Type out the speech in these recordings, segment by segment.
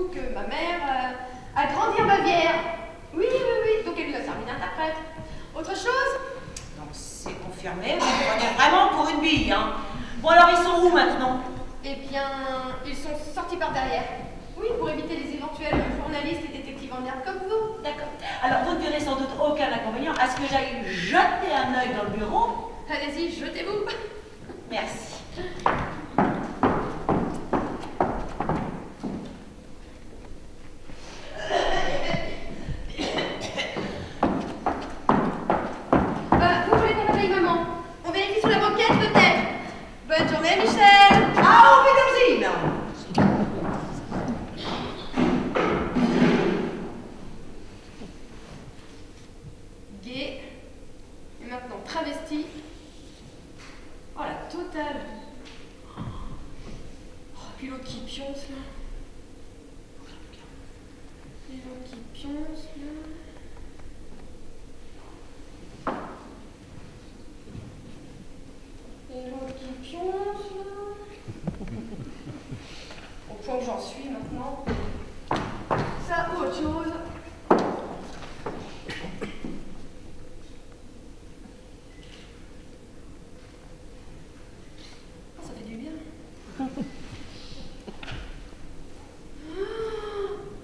surtout que ma mère a grandi en Bavière. Oui, donc elle nous a servi d'interprète. Autre chose? Donc c'est confirmé, vous me prenez vraiment pour une bille, hein. Bon alors ils sont où maintenant? Eh bien, ils sont sortis par derrière. Oui, pour éviter les éventuels journalistes et détectives en herbe comme vous. D'accord. Alors vous ne verrez sans doute aucun inconvénient à ce que j'aille jeter un œil dans le bureau. Allez-y, jetez-vous. Merci. Vous voulez qu'on réveille maman? On vérifie sur la banquette peut-être. Bonne journée, Michel. Ah, on fait d'usine. Gay. Et maintenant travesti. Oh la totale. Oh, puis l'autre qui pionce là. Et l'autre qui pionce là. Et l'autre qui pionce là. Au point où j'en suis maintenant. Ça ou autre chose. Ça fait du bien.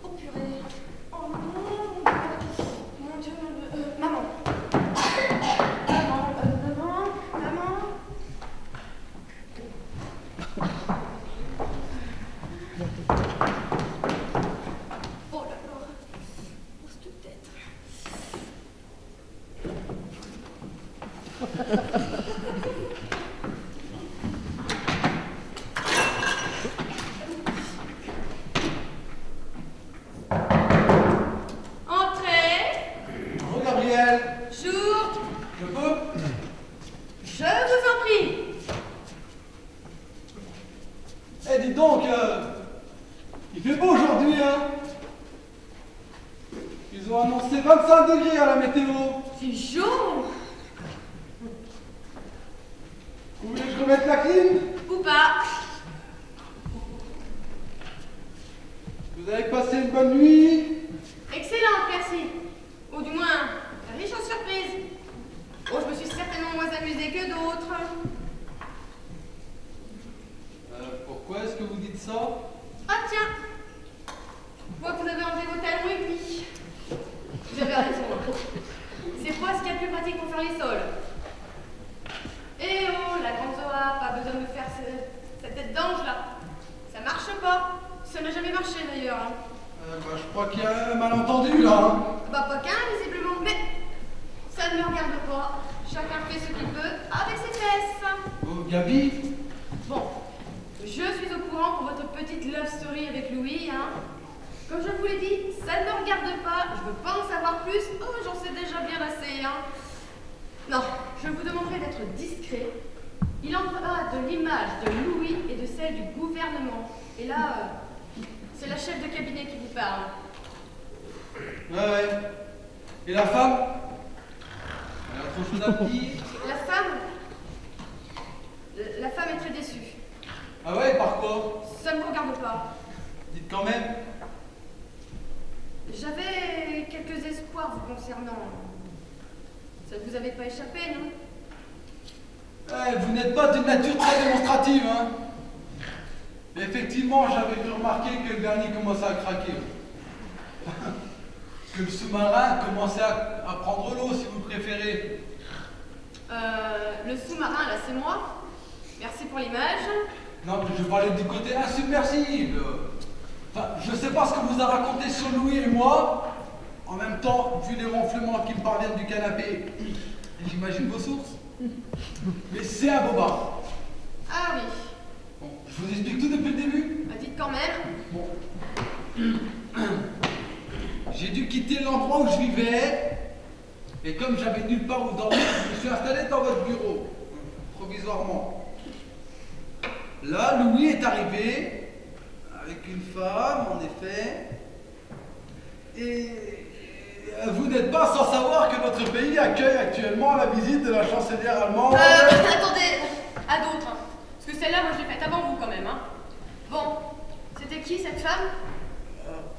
Oh purée. Oh non. Mon Dieu, maman. Maman. Oh là là. Pose toute tête. Entrez. Bonjour Gabriel. Jour. Je peux? Je vous en prie. Eh dis donc, il fait beau aujourd'hui, hein? Ils ont annoncé 25 degrés à la météo. C'est chaud. Vous voulez que je remette la clim? Ou pas. Vous avez passé une bonne nuit? Excellente, merci. Ou du moins, riche en surprises. Oh, je me suis certainement moins amusée que d'autres. Pourquoi est-ce que vous dites ça? Ah tiens. Je vois que vous avez enlevé vos talons et puis. Vous avez raison. C'est pas ce qu'il y a de plus pratique pour faire les sols. Eh oh, la grande Zoa, pas besoin de me faire cette tête d'ange là. Ça marche pas. Ça n'a jamais marché d'ailleurs. Hein. Je crois qu'il y a un malentendu là. Hein. Bah pas qu'un visiblement, mais ça ne me regarde pas. Chacun fait ce qu'il veut avec ses fesses. Oh, Gabi? Bon, je suis au courant pour votre petite love story avec Louis, hein. Comme je vous l'ai dit, ça ne me regarde pas, je veux pas en savoir plus. Oh, j'en sais déjà bien assez, hein. Non, je vous demanderai d'être discret. Il en va de l'image de Louis et de celle du gouvernement. Et là, c'est la chef de cabinet qui vous parle. Ouais. Et la femme? Elle a trop chose à dire. La femme est très déçue. Ah ouais, par quoi? Ça ne me regarde pas. Dites quand même. J'avais quelques espoirs vous concernant. Ça ne vous avait pas échappé, non? Vous n'êtes pas d'une nature très démonstrative, hein? Mais effectivement, j'avais pu remarquer que le dernier commençait à craquer. Que le sous-marin commençait à prendre l'eau, si vous préférez. Le sous-marin, là, c'est moi. Merci pour l'image. Non, mais je parlais du côté insubmersible. Enfin, je sais pas ce que vous a raconté sur Louis et moi. En même temps, vu les ronflements qui me parviennent du canapé, j'imagine vos sources. Mais c'est un bobard. Ah oui. Bon, je vous explique tout depuis le début. Bah, dites quand même. Bon. J'ai dû quitter l'endroit où je vivais. Et comme j'avais nulle part où dormir, je me suis installé dans votre bureau. Provisoirement. Là, Louis est arrivé. Avec une femme, en effet. Et vous n'êtes pas sans savoir que notre pays accueille actuellement la visite de la chancelière allemande. Attendez, à d'autres. Hein. Parce que celle-là, moi, je l'ai faite avant vous quand même. Hein. Bon, c'était qui cette femme?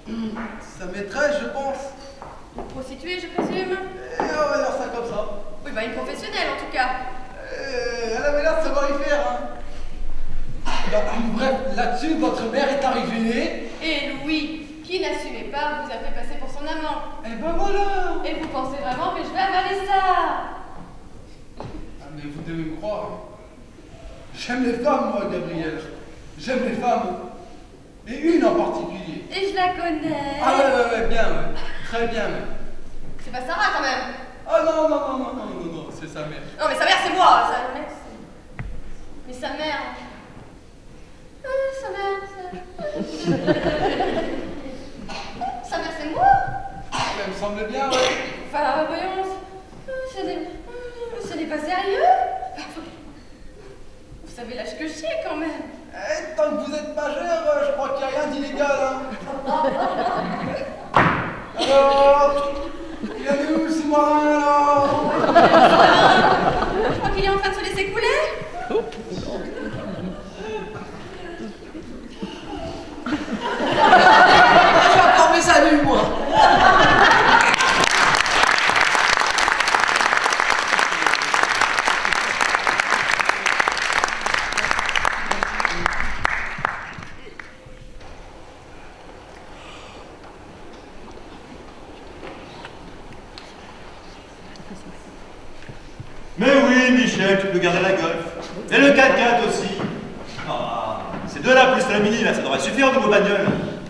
Sa maîtresse, je pense. Une prostituée, je présume? Et on va dire ça comme ça. Oui, bah une professionnelle en tout cas. Elle avait l'air de savoir y faire, hein. Bah, bref, là-dessus, votre mère est arrivée. Et Louis, qui n'assumait pas, vous a fait passer pour son amant. Et ben voilà. Et vous pensez vraiment que je vais avaler ça? Ah, mais vous devez me croire. J'aime les femmes, moi, Gabriel. J'aime les femmes. Et une en particulier. Et je la connais. Ah ouais, bien, ouais. Très bien, même. C'est pas Sarah quand même. Ah non, c'est sa mère. Non mais sa mère c'est moi, sa mère c'est... Mais sa mère... sa mère... Sa mère c'est moi. Elle me semble bien, ouais. Enfin, voyons... Ce n'est pas sérieux. Vous savez l'âge que j'ai quand même. Eh, tant que vous êtes majeur, je crois qu'il n'y a rien d'illégal, hein. Alors, il y a où ce sous-marin, alors? Je crois qu'il est en train de se laisser couler. J'ai encore mes amis, moi. Mais oui, Michel, tu peux garder la Golf. Et le 4x4 aussi. Ah, ces deux-là plus la Mini, là, ça devrait suffire au nouveau bagnole.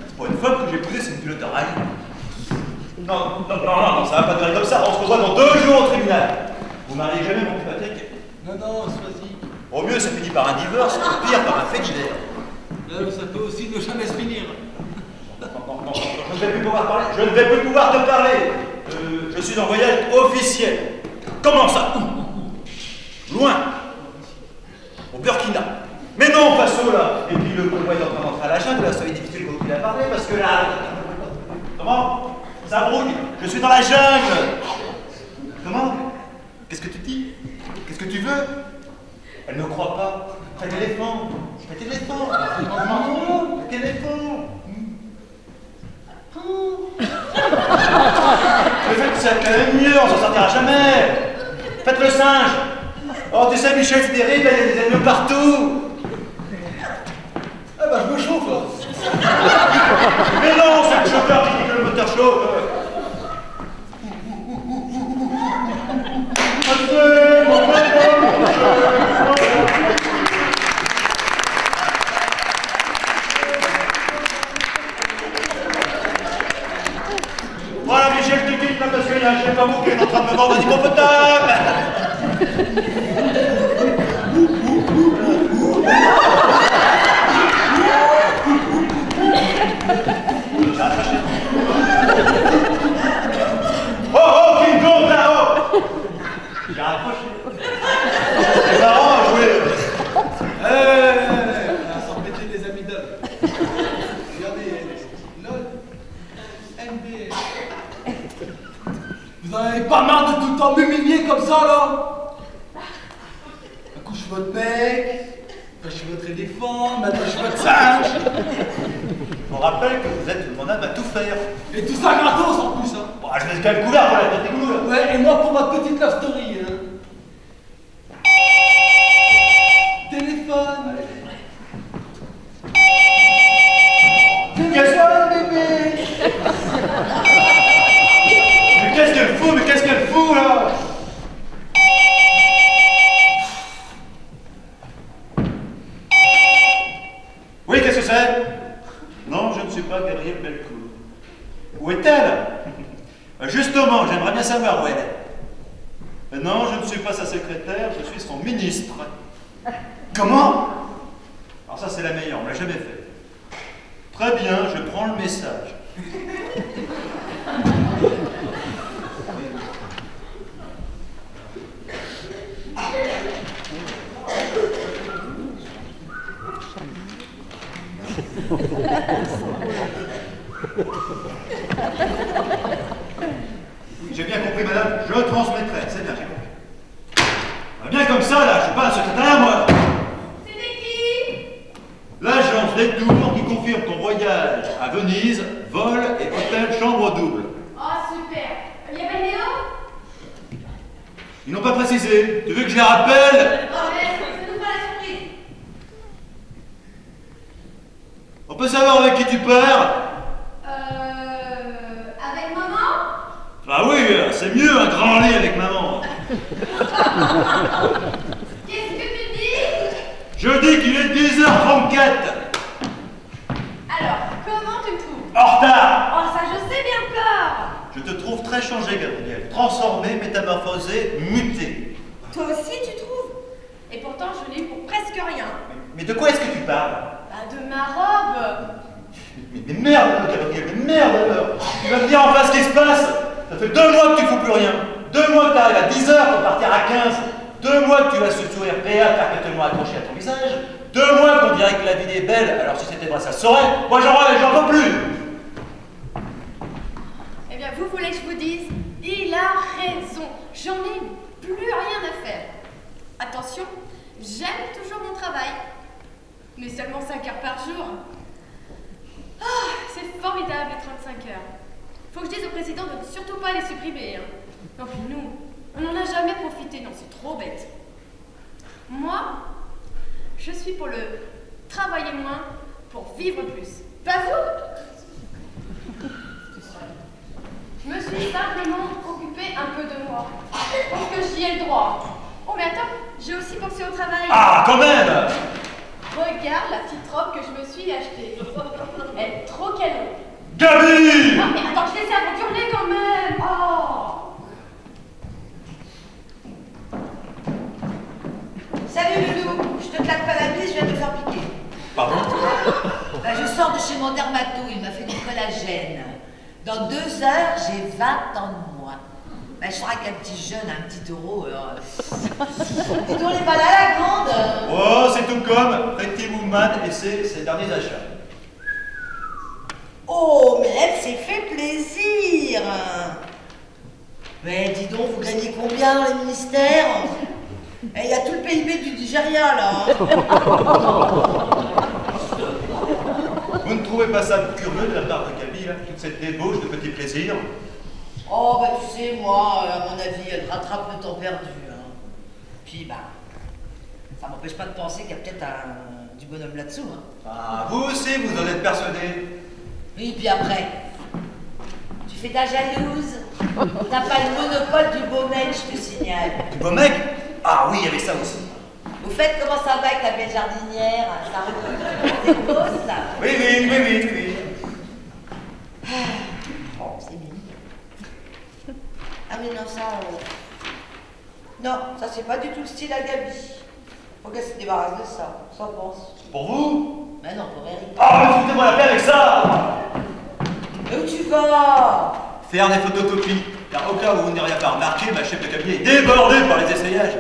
C'est pour une fois que j'ai posé, c'est une pilote de rail. Non, ça va pas durer comme ça. On se revoit dans 2 jours au tribunal. Vous mariez jamais, mon petit Patrick? Non, sois-y. Au mieux, ça finit par un divorce, au pire, par un fait divers. Ça peut aussi ne jamais se finir. Non, je ne vais plus pouvoir parler. Je ne vais plus pouvoir te parler. Je suis en voyage officiel. Comment ça? Loin. Au Burkina. Mais non, Faso, là. Et puis le convoi est en train d'entrer à la jungle, là, ça va être difficile pour qu'il a parlé, parce que là... Comment? Ça brouille. Je suis dans la jungle. Comment? Qu'est-ce que tu dis? Qu'est-ce que tu veux? Elle ne croit pas. Près d'éléphant. Près d'éléphant. Maman, près d'éléphant. Le fait que ça quand même mieux, on s'en sortira jamais. Faites le singe. Oh, tu sais, Michel, c'est terrible, il y a des animaux partout. Ah bah je me chauffe, là. Mais non, c'est le chauffeur qui dit que le moteur chauffe. Voilà, Michel, je te quitte là parce qu'il y a un chef à vous qui est en train de me vendre un hippopotame. Oh, King Kong, là, oh! J'ai raccroché. C'est marrant à jouer. Sans péter les amygdales. Regardez, LOL, NBA. Vous en avez pas marre de tout le temps m'humilier comme ça, là? Un coup, je suis votre mec, après, je suis votre éléphant, maintenant, je suis votre singe. On rappelle que vous êtes mon âme à tout faire. Et tout ça gratos, en plus, hein. Bon, je laisse quand même couvert pour la tête des goulous, là. Ouais, et moi, pour ma petite love story, hein. Téléphone. Qu'est-ce que bébé? Mais qu'est-ce qu'elle fout? Mais qu'est-ce qu'elle fout, là? Oui, qu'est-ce que c'est? Non, je ne suis pas Gabrielle Belcourt. Où est-elle? Justement, j'aimerais bien savoir où elle est. Non, je ne suis pas sa secrétaire, je suis son ministre. Comment? Alors ça, c'est la meilleure, on ne l'a jamais fait. Très bien, je prends le message. J'ai bien compris, madame, je transmettrai, c'est bien, j'ai compris. Bien comme ça, là, je suis pas un secrétaire, moi. C'était qui? L'agence des tours qui confirme ton voyage à Venise vol et hôtel chambre double. Oh, super. Il y avait Léo? Ils n'ont pas précisé. Tu veux que je les rappelle? Oh, mais ça nous fera la surprise. On peut savoir avec qui tu pars? Avec maman? Ah oui, c'est mieux un grand lit avec maman. Qu'est-ce que tu dis? Je dis qu'il est 10h34. Alors, comment tu me trouves? En retard. Oh, ça je sais bien peur. Je te trouve très changé, Gabriel. Transformé, métamorphosé, muté. Toi aussi tu trouves? Et pourtant je l'ai eu pour presque rien. Mais de quoi est-ce que tu parles? Bah de ma robe. Mais merde, Gabriel, mais merde alors. Tu vas me dire enfin ce qui se passe. Ça fait 2 mois que tu fous plus rien. 2 mois que tu arrives à 10h pour partir à 15. 2 mois que tu as ce sourire PA perpétuellement accroché à ton visage. 2 mois qu'on dirait que la vie est belle, alors si c'était vrai ça se saurait. Moi j'en peux plus. Eh bien vous voulez que je vous dise? Il a raison. J'en ai plus rien à faire. Attention, j'aime toujours mon travail. Mais seulement 5 heures par jour. Ah, c'est formidable les 35 heures. Faut que je dise au président de ne surtout pas les supprimer. Hein. Non, puis nous, on n'en a jamais profité. Non, c'est trop bête. Moi, je suis pour le travailler moins pour vivre plus. Pas vous? Je me suis simplement occupée un peu de moi. Parce que j'y ai le droit. Oh, mais attends, j'ai aussi pensé au travail. Ah, quand même. Regarde la petite robe que je me suis achetée. Elle est trop canon. Gabi! Non, mais attends, je laisse à vous hurler quand même. Oh! Salut Loulou, je te claque pas la bise, je viens de me faire piquer. Pardon? Bah, je sors de chez mon dermato, il m'a fait du collagène. Dans 2 heures, j'ai 20 ans de moins. Bah, je serai avec un petit jeune, un petit taureau. Dis donc, on est pas là, la grande. Oh, c'est tout comme Pretty Woman et ses derniers achats. Oh, mais elle s'est fait plaisir. Mais dis donc, vous gagnez combien dans les ministères? Il y a tout le PIB du Nigeria, là. Vous ne trouvez pas ça curieux de la part de Gabi, là, toute cette débauche de petits plaisirs? Oh, bah tu sais, moi, à mon avis, elle rattrape le temps perdu. Hein. Puis, bah, ça m'empêche pas de penser qu'il y a peut-être du bonhomme là-dessous. Hein. Ah, vous aussi, vous en êtes persuadé. Oui, puis après, tu fais ta jalouse. T'as pas le monopole du beau mec, je te signale. Du beau mec? Ah oui, il y avait ça aussi. Au fait, comment ça va avec ta belle jardinière? Ça recrute des gosses, là? Oui. Bon, c'est mignon. Ah mais non, ça... Non, ça c'est pas du tout le style à Gabi. Faut qu'elle se débarrasse de ça, ça pense. Pour vous? Mais non, pour Eric. Ah, mais foutez-moi la paix avec ça! Mais où tu vas? Faire des photocopies, car au cas où vous n'auriez pas remarqué, ma chef de cabinet est débordée par les essayages.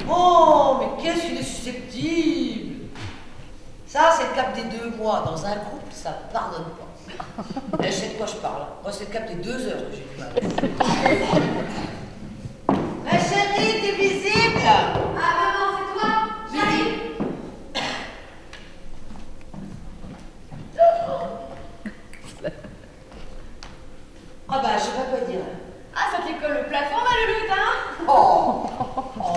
Oh, mais qu'est-ce qu'il est susceptible? Ça, c'est le cap des 2 mois. Dans un couple, ça pardonne pas. Je sais de quoi je parle. Moi, c'est le cap des 2 heures que j'ai du mal. Ma chérie, t'es visible? Ah, maman, c'est toi? J'arrive. Ah bah, je sais pas quoi dire. Ah, ça te les colle au plafond, ma louloute, hein? Oh,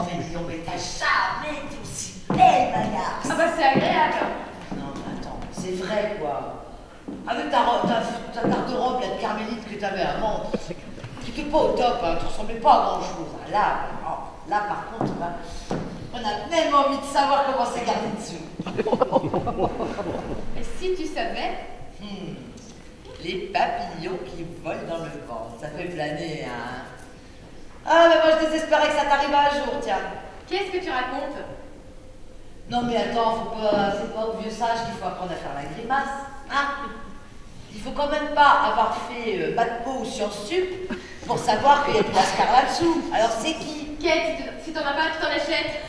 mais dis donc, mais t'as jamais été aussi belle, ma garce. Ah bah, c'est agréable. Non, mais attends, c'est vrai, quoi. Avec ta garde-robe, là, de carmélite que t'avais avant, qui était pas au top, hein, tu ressemblais pas à grand-chose. Hein. Là, par contre, là, on a même envie de savoir comment c'est gardé dessous. Et si tu savais? Les papillons qui volent dans le vent, ça fait planer, hein. Ah, mais moi, je désespérais que ça t'arrive un jour, tiens. Qu'est-ce que tu racontes? Non, mais attends, c'est pas au vieux sage qu'il faut apprendre à faire la grimace, hein. Il faut quand même pas avoir fait bac po ou Sciences Sup pour savoir qu'il y a du lascar là-dessous. Alors, c'est qui? Kate, si t'en as pas, tu t'en achètes.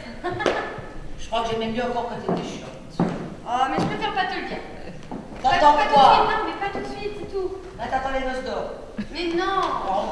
Je crois que j'aimais mieux encore quand t'étais chiante. Oh, mais je préfère pas te le dire. T'attends pas tout de quoi? suite, non, mais pas tout de suite, c'est tout. Là, t'attends les noces d'or. Mais non. Oh.